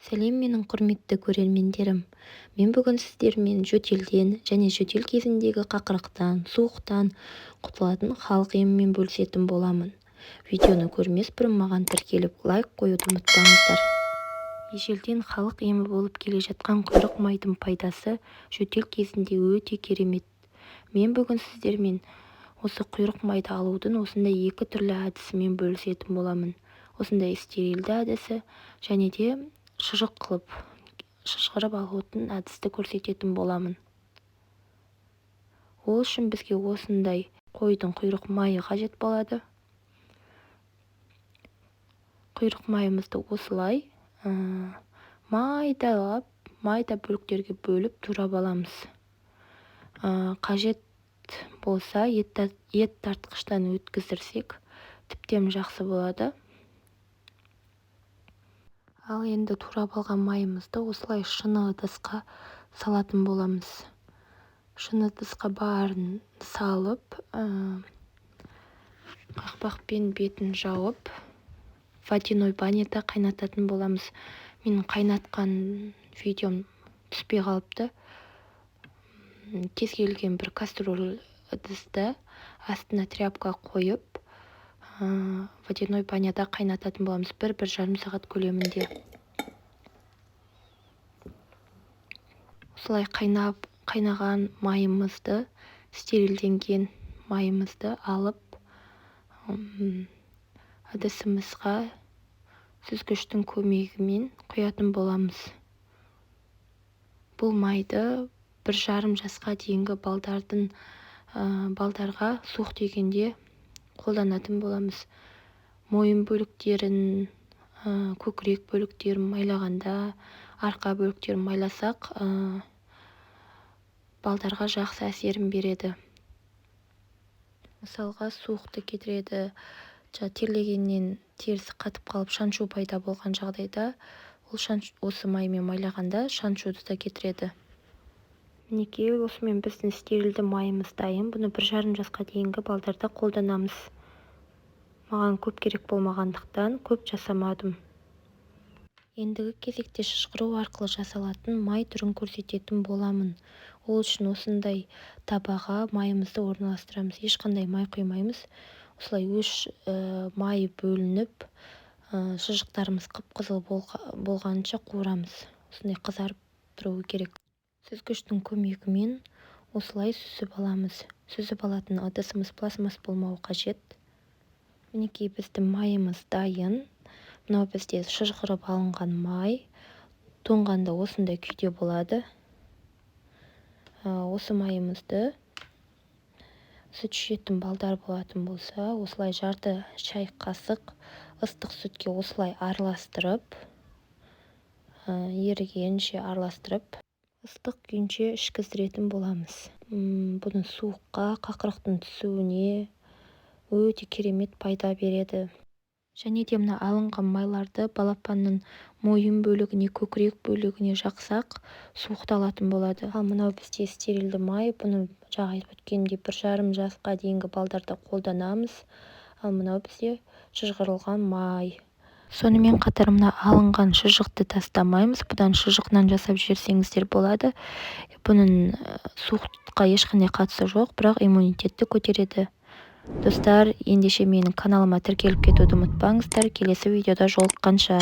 Сәлем менің құрметті көрермендерім. Мен бүгін сіздермен жөтелден және жөтел кезіндегі қақырықтан, суықтан құтылатын халық емімен бөлісетін боламын. Видеоны көрмес бұрын маған тіркеліп лайк қоюды ұмытпаңыздар. Ежелден халық емі болып келе жатқан құйрық майдың пайдасы жөтел кезінде өте керемет. Мен бүгін сіздермен осы құйрық майды алудың осындай екі түрлі әдісімен бөлісетін боламын. Осындай стерилді әдісі және де шұжық қылып шыжғырып алудың әдісті көрсететін боламын. Ол үшін бізге осындай қойдың құйрық майы қажет болады. Құйрық майымызды осылай майда бөліктерге бөліп турап аламыз. Қажет болса ет тартқыштан өткіздірсек тіптен жақсы болады. Ал енді турап алған майымызды осылай шыны ыдысқа салатын боламыз. Шыны ыдысқа барын салып, қақпақпен бетін жауып, водяной баняда қайнататын боламыз. Менің қайнатқан видеом түспей қалыпты. Кез келген бір кастрюль ыдысты астына тряпка қойып, водяной баняда қайнататын боламыз 1-1,5 сағат көлемінде. Осылай қайнаған майымызды, стерилденген майымызды алып, ыдысымызға сүзгіштің көмегімен құятын боламыз. Бұл майды 1,5 жасқа дейінгі балдарға суық тигенде қолданатын боламыз. Мойын бөліктерін, көкірек бөліктерін майлағанда, арқа бөліктерін майласақ, балдарға жақсы әсерін береді. Мысалға, суықты кетіреді. Терлегеннен терісі қатып қалып шаншу пайда болған жағдайда, осы маймен майлағанда шаншуды да кетіреді. Мінекей, осымен біздің стерилді майымыз дайын. Бұны 1,5 жасқа дейінгі балдарда қолданамыз. Маған көп керек болмағандықтан көп жасамадым. Ендігі кезекте шыжғыру арқылы жасалатын май түрін көрсететін боламын. Ол үшін осындай табаға майымызды орналастырамыз. Ешқандай май құймаймыз. Осылай май бөлініп, шыжықтарымыз қып-қызыл болғанша қуырамыз. Осындай қызарып тұруы керек. Сүзгіштің көмегімен осылай сүзіп аламыз. Сүзіп алатын ыдысымыз пластмасс болмауы қажет. Мінекей, біздің майымыз дайын. Мынау бізде шыжғырып алынған май. Тоңғанда осындай күйде болады. Осы майымызды сүт ішетін балдар болатын болса, осылай жарты шай қасық ыстық сүтке осылай араластырып, ерігенше араластырып, ыстық күйінше ішкіздіретін боламыз. Бұның суыққа, қақырықтың түсуіне өте керемет пайда береді. Және де мына алынған майларды балапанның мойын бөлігіне, көкірек бөлігіне жақсақ, суықты алатын болады. Ал мынау бізде стерилді май, бұны жаңа айтып өткенімдей 1,5 жасқа дейінгі балдарда қолданамыз. Ал мынау бізде шыжғырылған май. Сонымен қатар мына алынған шыжықты тастамаймыз. Бұдан шыжықнан жасап жіберсеңіздер болады. Бұның суықтыққа ешқандай қатысы жоқ, бірақ иммунитетті көтереді. Достар, ендеше менің каналыма тіркеліп кетуді ұмытпаңыздар. Келесі видеода жолыққанша.